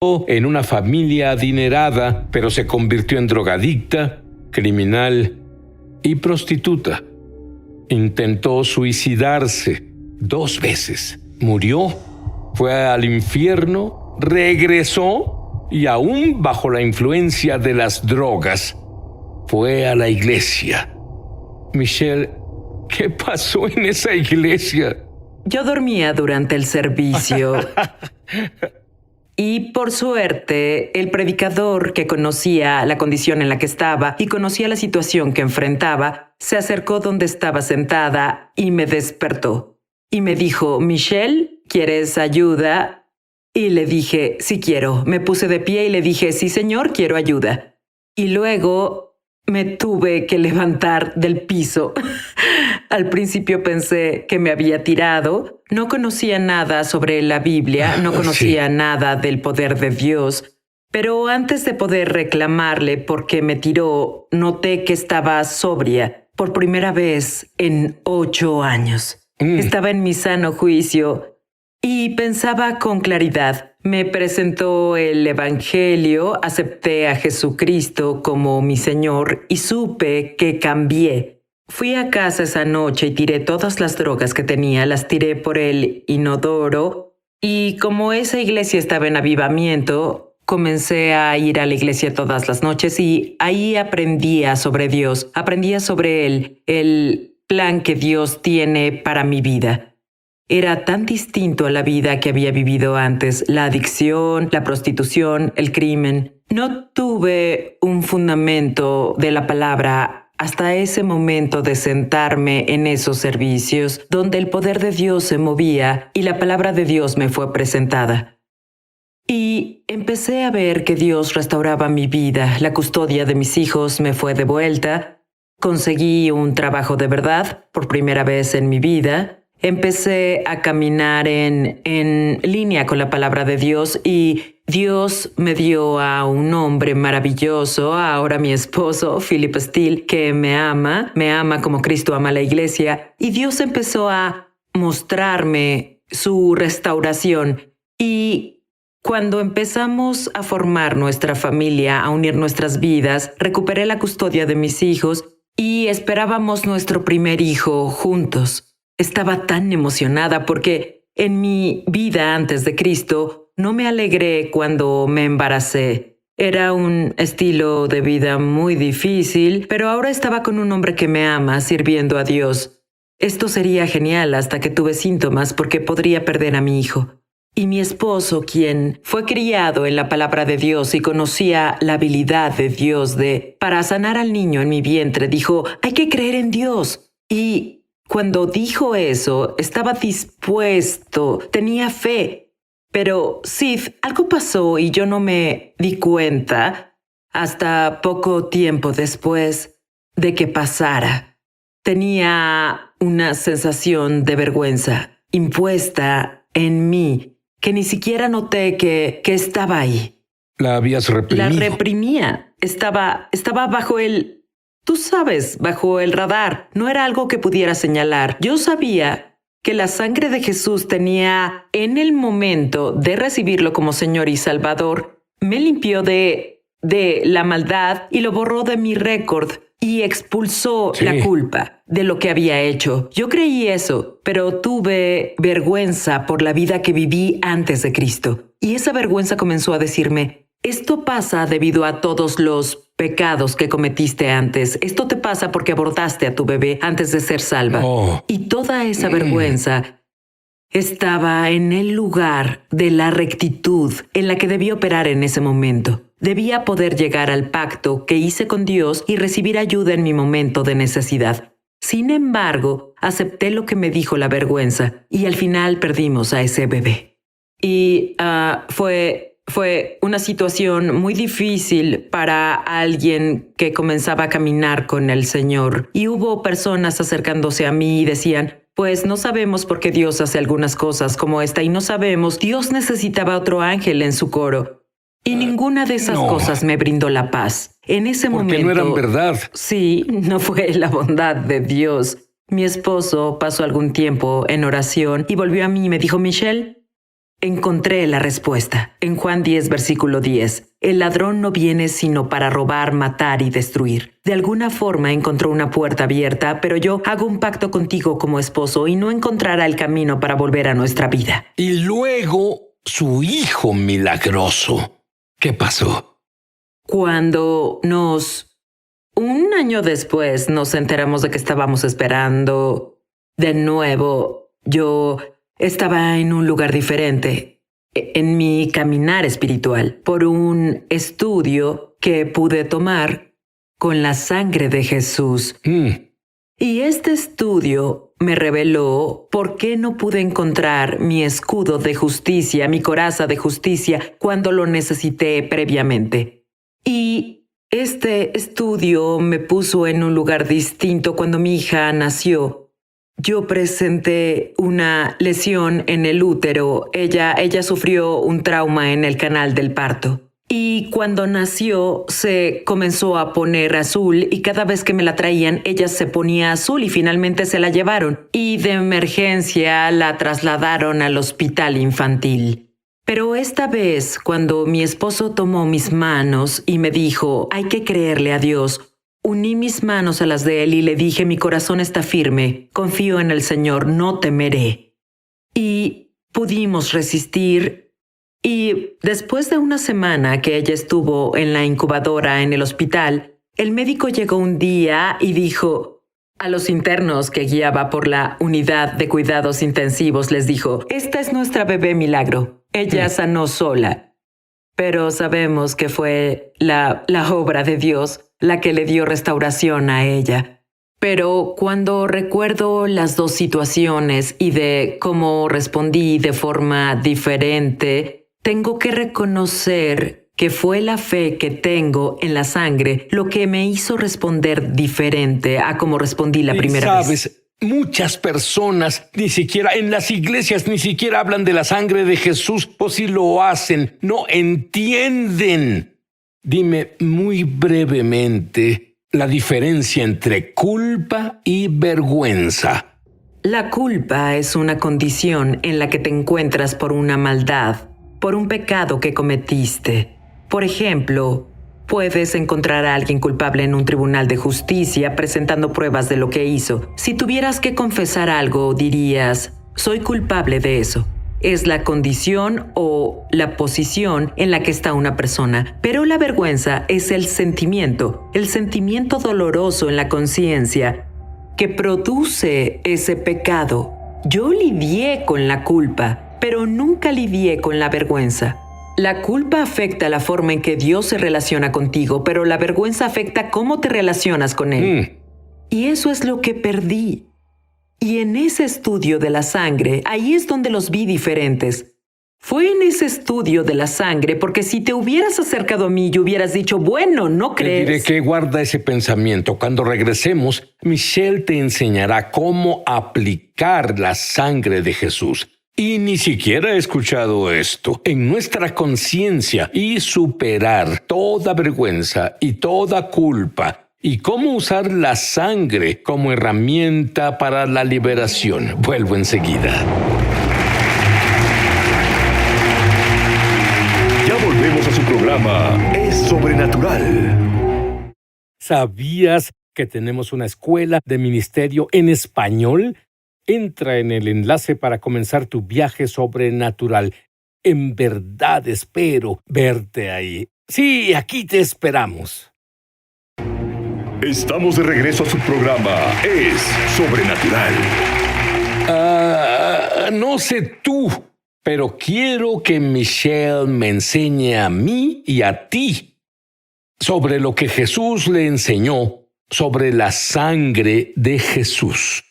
en una familia adinerada, pero se convirtió en drogadicta, criminal y prostituta. Intentó suicidarse 2 veces. Murió, fue al infierno, regresó y aún bajo la influencia de las drogas, fue a la iglesia. Michelle, ¿qué pasó en esa iglesia? Yo dormía durante el servicio. Y por suerte, el predicador, que conocía la condición en la que estaba y conocía la situación que enfrentaba, se acercó donde estaba sentada y me despertó. Y me dijo, Michelle, ¿quieres ayuda? Y le dije, sí quiero. Me puse de pie y le dije, sí señor, quiero ayuda. Y luego me tuve que levantar del piso. Al principio pensé que me había tirado. No conocía nada sobre la Biblia, no conocía nada del poder de Dios. Pero antes de poder reclamarle por qué me tiró, noté que estaba sobria por primera vez en 8 años. Estaba en mi sano juicio y pensaba con claridad. Me presentó el Evangelio, acepté a Jesucristo como mi Señor y supe que cambié. Fui a casa esa noche y tiré todas las drogas que tenía, las tiré por el inodoro y como esa iglesia estaba en avivamiento, comencé a ir a la iglesia todas las noches y ahí aprendía sobre Dios, aprendía sobre el plan que Dios tiene para mi vida. Era tan distinto a la vida que había vivido antes, la adicción, la prostitución, el crimen. No tuve un fundamento de la palabra hasta ese momento de sentarme en esos servicios donde el poder de Dios se movía y la palabra de Dios me fue presentada. Y empecé a ver que Dios restauraba mi vida, la custodia de mis hijos me fue devuelta, conseguí un trabajo de verdad por primera vez en mi vida. Empecé a caminar en línea con la palabra de Dios y Dios me dio a un hombre maravilloso, ahora mi esposo, Philip Steele, que me ama como Cristo ama a la iglesia. Y Dios empezó a mostrarme su restauración. Y cuando empezamos a formar nuestra familia, a unir nuestras vidas, recuperé la custodia de mis hijos y esperábamos nuestro primer hijo juntos. Estaba tan emocionada porque en mi vida antes de Cristo no me alegré cuando me embaracé. Era un estilo de vida muy difícil, pero ahora estaba con un hombre que me ama, sirviendo a Dios. Esto sería genial hasta que tuve síntomas porque podría perder a mi hijo. Y mi esposo, quien fue criado en la palabra de Dios y conocía la habilidad de Dios para sanar al niño en mi vientre, dijo, hay que creer en Dios. Y cuando dijo eso, estaba dispuesto, tenía fe. Pero, Sid, algo pasó y yo no me di cuenta hasta poco tiempo después de que pasara. Tenía una sensación de vergüenza impuesta en mí que ni siquiera noté que estaba ahí. ¿La habías reprimido? La reprimía. Estaba bajo tú sabes, bajo el radar. No era algo que pudiera señalar. Yo sabía que la sangre de Jesús tenía, en el momento de recibirlo como Señor y Salvador, me limpió de la maldad y lo borró de mi récord y expulsó la culpa de lo que había hecho. Yo creí eso, pero tuve vergüenza por la vida que viví antes de Cristo. Y esa vergüenza comenzó a decirme, esto pasa debido a todos los pecados que cometiste antes. Esto te pasa porque abortaste a tu bebé antes de ser salva. Y toda esa vergüenza estaba en el lugar de la rectitud en la que debía operar en ese momento. Debía poder llegar al pacto que hice con Dios y recibir ayuda en mi momento de necesidad. Sin embargo, acepté lo que me dijo la vergüenza y al final perdimos a ese bebé. Y fue una situación muy difícil para alguien que comenzaba a caminar con el Señor. Y hubo personas acercándose a mí y decían, pues no sabemos por qué Dios hace algunas cosas como esta y no sabemos, Dios necesitaba otro ángel en su coro. Y ninguna de esas cosas me brindó la paz. En ese momento... Porque no eran verdad. Sí, no fue la bondad de Dios. Mi esposo pasó algún tiempo en oración y volvió a mí y me dijo, Michelle, encontré la respuesta. En Juan 10, versículo 10, el ladrón no viene sino para robar, matar y destruir. De alguna forma encontró una puerta abierta, pero yo hago un pacto contigo como esposo y no encontrará el camino para volver a nuestra vida. Y luego su hijo milagroso. ¿Qué pasó? Cuando un año después nos enteramos de que estábamos esperando de nuevo, yo estaba en un lugar diferente, en mi caminar espiritual, por un estudio que pude tomar con la sangre de Jesús. Y este estudio me reveló por qué no pude encontrar mi escudo de justicia, mi coraza de justicia, cuando lo necesité previamente. Y este estudio me puso en un lugar distinto cuando mi hija nació. Yo presenté una lesión en el útero. Ella sufrió un trauma en el canal del parto. Y cuando nació se comenzó a poner azul y cada vez que me la traían ella se ponía azul y finalmente se la llevaron. Y de emergencia la trasladaron al hospital infantil. Pero esta vez, cuando mi esposo tomó mis manos y me dijo, hay que creerle a Dios, uní mis manos a las de él y le dije, mi corazón está firme, confío en el Señor, no temeré. Y pudimos resistir. Y después de una semana que ella estuvo en la incubadora en el hospital, el médico llegó un día y dijo a los internos que guiaba por la unidad de cuidados intensivos, les dijo, esta es nuestra bebé milagro. Ella sanó sola. Pero sabemos que fue la obra de Dios la que le dio restauración a ella. Pero cuando recuerdo las dos situaciones y de cómo respondí de forma diferente, tengo que reconocer que fue la fe que tengo en la sangre lo que me hizo responder diferente a como respondí la primera vez. Muchas personas, ni siquiera en las iglesias, ni siquiera hablan de la sangre de Jesús, o si lo hacen, no entienden. Dime muy brevemente la diferencia entre culpa y vergüenza. La culpa es una condición en la que te encuentras por una maldad, por un pecado que cometiste. Por ejemplo, puedes encontrar a alguien culpable en un tribunal de justicia presentando pruebas de lo que hizo. Si tuvieras que confesar algo, dirías, soy culpable de eso. Es la condición o la posición en la que está una persona. Pero la vergüenza es el sentimiento doloroso en la conciencia que produce ese pecado. Yo lidié con la culpa, pero nunca lidié con la vergüenza. La culpa afecta la forma en que Dios se relaciona contigo, pero la vergüenza afecta cómo te relacionas con Él. Y eso es lo que perdí. Y en ese estudio de la sangre, ahí es donde los vi diferentes. Fue en ese estudio de la sangre, porque si te hubieras acercado a mí y hubieras dicho, bueno, ¿no crees? Te diré que guarda ese pensamiento. Cuando regresemos, Michelle te enseñará cómo aplicar la sangre de Jesús. Y ni siquiera he escuchado esto en nuestra conciencia y superar toda vergüenza y toda culpa. Y cómo usar la sangre como herramienta para la liberación. Vuelvo enseguida. Ya volvemos a su programa Es Sobrenatural. ¿Sabías que tenemos una escuela de ministerio en español? Entra en el enlace para comenzar tu viaje sobrenatural. En verdad espero verte ahí. Sí, aquí te esperamos. Estamos de regreso a su programa Es Sobrenatural. No sé tú, pero quiero que Michelle me enseñe a mí y a ti sobre lo que Jesús le enseñó sobre la sangre de Jesús.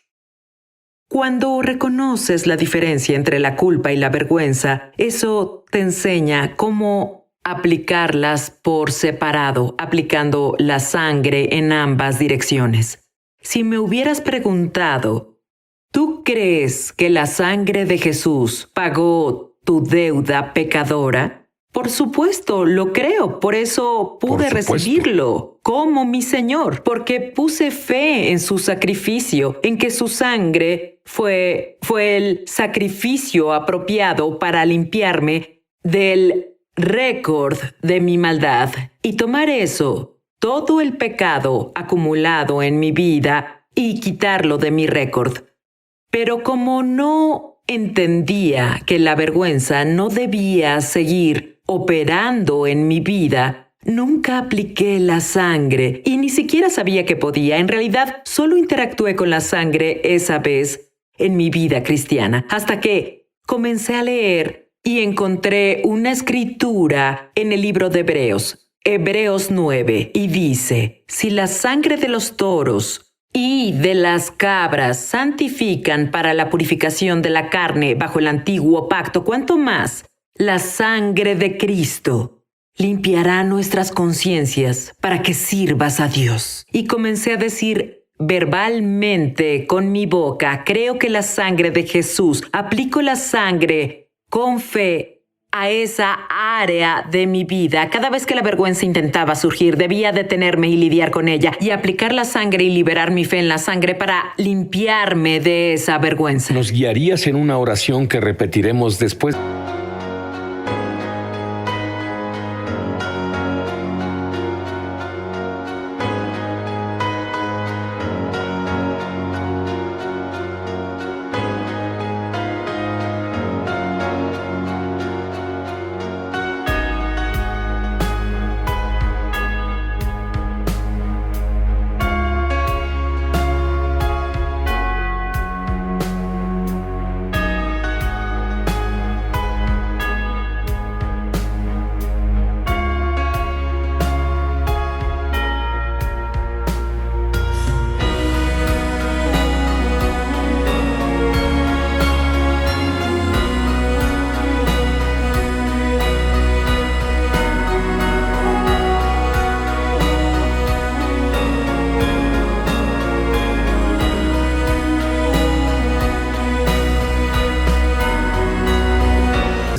Cuando reconoces la diferencia entre la culpa y la vergüenza, eso te enseña cómo aplicarlas por separado, aplicando la sangre en ambas direcciones. Si me hubieras preguntado, ¿tú crees que la sangre de Jesús pagó tu deuda pecadora? Por supuesto, lo creo. Por eso pude recibirlo como mi Señor, porque puse fe en su sacrificio, en que su sangre fue el sacrificio apropiado para limpiarme del récord de mi maldad y tomar eso, todo el pecado acumulado en mi vida, y quitarlo de mi récord. Pero como no entendía que la vergüenza no debía seguir operando en mi vida, nunca apliqué la sangre y ni siquiera sabía que podía. En realidad, solo interactué con la sangre esa vez en mi vida cristiana, hasta que comencé a leer y encontré una escritura en el libro de Hebreos 9, y dice: si la sangre de los toros y de las cabras santifican para la purificación de la carne bajo el antiguo pacto, ¿cuánto más la sangre de Cristo limpiará nuestras conciencias para que sirvas a Dios? Y comencé a decir verbalmente con mi boca: creo que la sangre de Jesús, aplico la sangre con fe a esa área de mi vida. Cada vez que la vergüenza intentaba surgir, debía detenerme y lidiar con ella y aplicar la sangre y liberar mi fe en la sangre para limpiarme de esa vergüenza. ¿Nos guiarías en una oración que repetiremos después?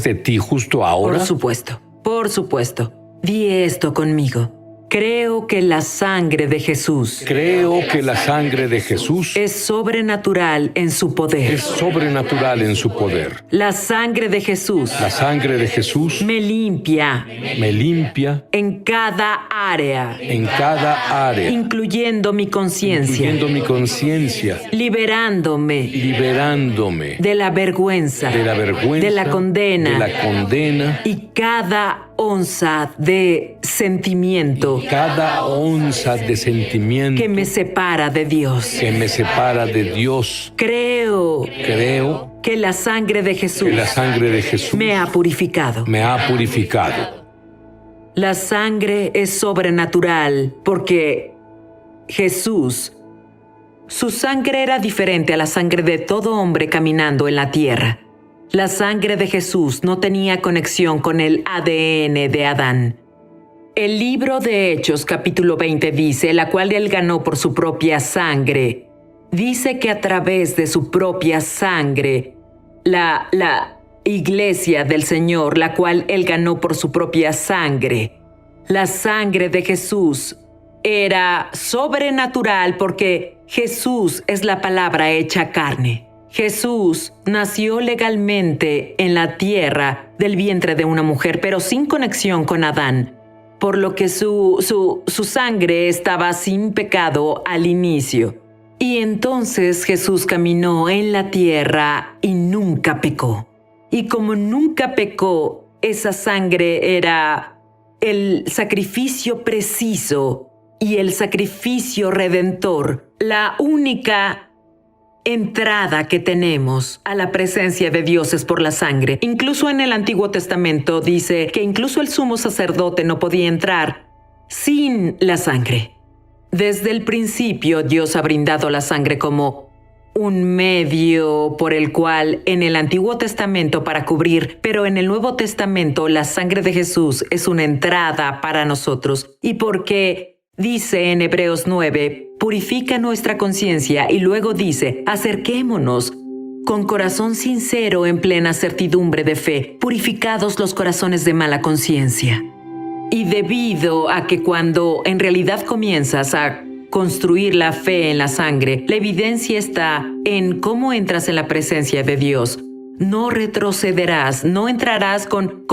De ti justo ahora? Por supuesto. Di esto conmigo. Creo que la sangre de Jesús es sobrenatural en su poder. La sangre de Jesús me limpia en cada área, incluyendo mi conciencia, liberándome de la vergüenza, de la condena y cada onza de sentimiento que me separa de Dios. Creo que la sangre de Jesús me ha purificado. La sangre es sobrenatural porque Jesús, su sangre era diferente a la sangre de todo hombre caminando en la tierra. La sangre de Jesús no tenía conexión con el ADN de Adán. El libro de Hechos, capítulo 20, dice, la cual él ganó por su propia sangre. Dice que a través de su propia sangre, la iglesia del Señor, la cual él ganó por su propia sangre, la sangre de Jesús era sobrenatural porque Jesús es la palabra hecha carne. Jesús nació legalmente en la tierra del vientre de una mujer, pero sin conexión con Adán, por lo que su sangre estaba sin pecado al inicio. Y entonces Jesús caminó en la tierra y nunca pecó. Y como nunca pecó, esa sangre era el sacrificio preciso y el sacrificio redentor, la única entrada que tenemos a la presencia de Dios es por la sangre. Incluso en el Antiguo Testamento dice que incluso el sumo sacerdote no podía entrar sin la sangre. Desde el principio Dios ha brindado la sangre como un medio por el cual en el Antiguo Testamento para cubrir, pero en el Nuevo Testamento la sangre de Jesús es una entrada para nosotros. Y porque dice en Hebreos 9, purifica nuestra conciencia, y luego dice, acerquémonos con corazón sincero en plena certidumbre de fe, purificados los corazones de mala conciencia. Y debido a que cuando en realidad comienzas a construir la fe en la sangre, la evidencia está en cómo entras en la presencia de Dios. No retrocederás, no entrarás con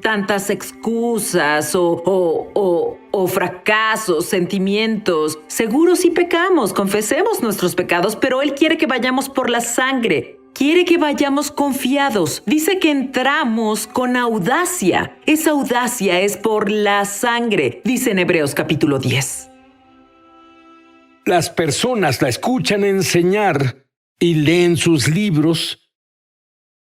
tantas excusas o fracasos, sentimientos. Seguro sí pecamos, confesemos nuestros pecados, pero Él quiere que vayamos por la sangre. Quiere que vayamos confiados. Dice que entramos con audacia. Esa audacia es por la sangre, dice en Hebreos capítulo 10. Las personas la escuchan enseñar y leen sus libros.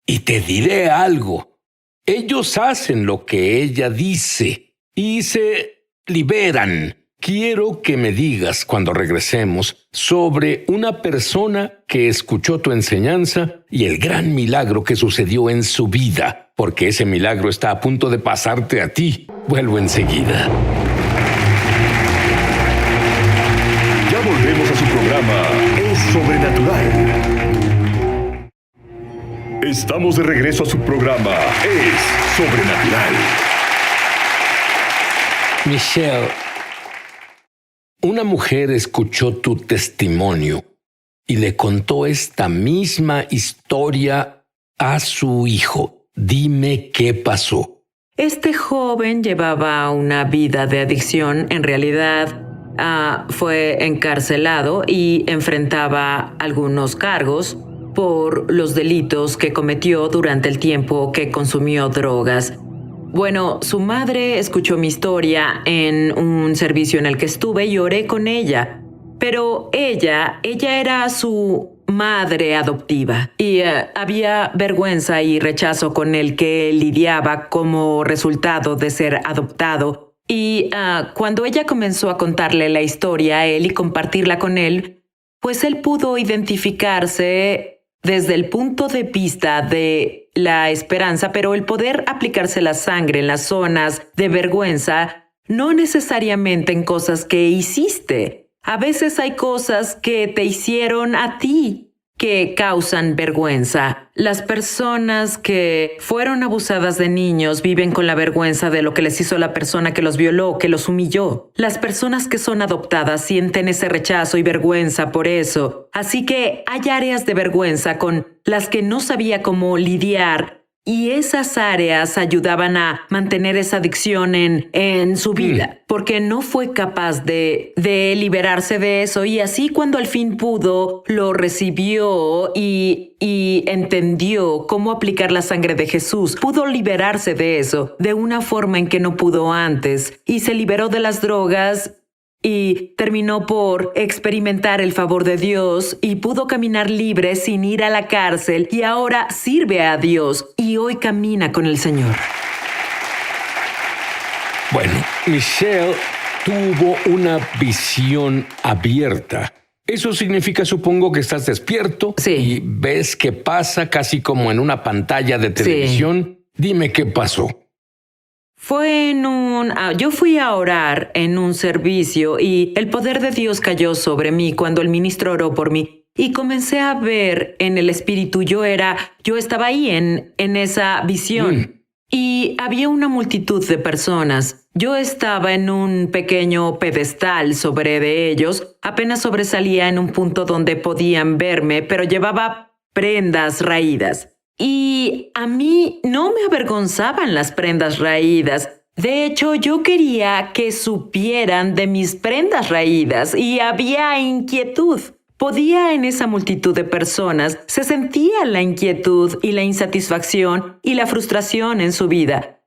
Y te diré algo. Ellos hacen lo que ella dice y se liberan. Quiero que me digas cuando regresemos sobre una persona que escuchó tu enseñanza y el gran milagro que sucedió en su vida, porque ese milagro está a punto de pasarte a ti. Vuelvo enseguida. Ya volvemos a su programa Es Sobrenatural. Estamos de regreso a su programa Es Sobrenatural. Michelle, una mujer escuchó tu testimonio y le contó esta misma historia a su hijo. Dime qué pasó. Este joven llevaba una vida de adicción. En realidad, fue encarcelado y enfrentaba algunos cargos por los delitos que cometió durante el tiempo que consumió drogas. Bueno, su madre escuchó mi historia en un servicio en el que estuve y oré con ella. Pero ella era su madre adoptiva y había vergüenza y rechazo con el que lidiaba como resultado de ser adoptado. Y cuando ella comenzó a contarle la historia a él y compartirla con él, pues él pudo identificarse desde el punto de vista de la esperanza, pero el poder aplicarse la sangre en las zonas de vergüenza, no necesariamente en cosas que hiciste. A veces hay cosas que te hicieron a ti que causan vergüenza. Las personas que fueron abusadas de niños viven con la vergüenza de lo que les hizo la persona que los violó, que los humilló. Las personas que son adoptadas sienten ese rechazo y vergüenza por eso. Así que hay áreas de vergüenza con las que no sabía cómo lidiar. Y esas áreas ayudaban a mantener esa adicción en su vida, porque no fue capaz de liberarse de eso. Y así cuando al fin pudo, lo recibió y entendió cómo aplicar la sangre de Jesús. Pudo liberarse de eso de una forma en que no pudo antes. Y se liberó de las drogas y terminó por experimentar el favor de Dios y pudo caminar libre sin ir a la cárcel y ahora sirve a Dios y hoy camina con el Señor. Bueno, Michelle tuvo una visión abierta. Eso significa, supongo, que estás despierto y ves qué pasa casi como en una pantalla de televisión. Sí. Dime qué pasó. Fue yo fui a orar en un servicio y el poder de Dios cayó sobre mí cuando el ministro oró por mí y comencé a ver en el espíritu. Yo estaba ahí en esa visión y había una multitud de personas. Yo estaba en un pequeño pedestal sobre de ellos, apenas sobresalía en un punto donde podían verme, pero llevaba prendas raídas. Y a mí no me avergonzaban las prendas raídas. De hecho, yo quería que supieran de mis prendas raídas y había inquietud. Podía en esa multitud de personas, se sentía la inquietud y la insatisfacción y la frustración en su vida.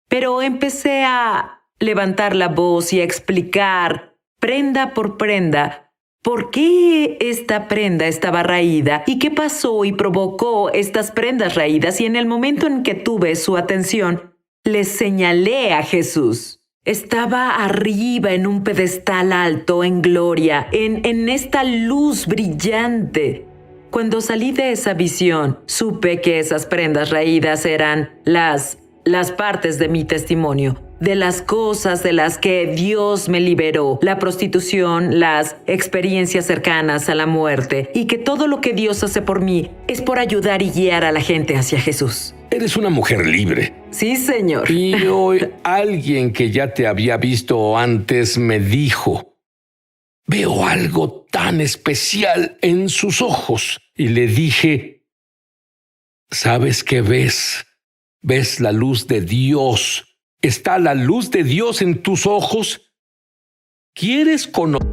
Pero empecé a levantar la voz y a explicar, prenda por prenda, ¿por qué esta prenda estaba raída? ¿Y qué pasó y provocó estas prendas raídas? Y en el momento en que tuve su atención, les señalé a Jesús. Estaba arriba en un pedestal alto, en gloria, en esta luz brillante. Cuando salí de esa visión, supe que esas prendas raídas eran las partes de mi testimonio. de las cosas de las que Dios me liberó, la prostitución, las experiencias cercanas a la muerte, y que todo lo que Dios hace por mí es por ayudar y guiar a la gente hacia Jesús. Eres una mujer libre. Sí, Señor. Y hoy alguien que ya te había visto antes me dijo: veo algo tan especial en sus ojos. Y le dije: ¿sabes qué ves? ¿Ves la luz de Dios? ¿Está la luz de Dios en tus ojos? ¿Quieres conocer?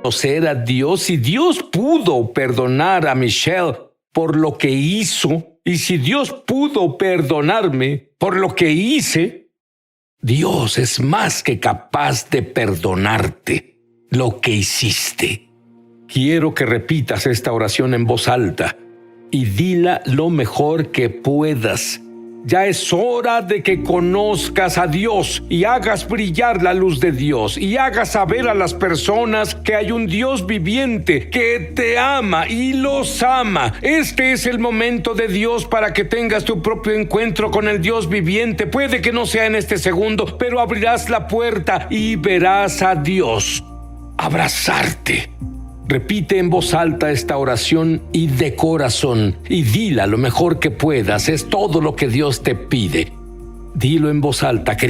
Conocer a Dios, si Dios pudo perdonar a Michelle por lo que hizo, y si Dios pudo perdonarme por lo que hice, Dios es más que capaz de perdonarte lo que hiciste. Quiero que repitas esta oración en voz alta y dila lo mejor que puedas. Ya es hora de que conozcas a Dios y hagas brillar la luz de Dios y hagas saber a las personas que hay un Dios viviente que te ama y los ama. Este es el momento de Dios para que tengas tu propio encuentro con el Dios viviente. Puede que no sea en este segundo, pero abrirás la puerta y verás a Dios abrazarte. Repite en voz alta esta oración y de corazón, y dila lo mejor que puedas. Es todo lo que Dios te pide. Dilo en voz alta, querido.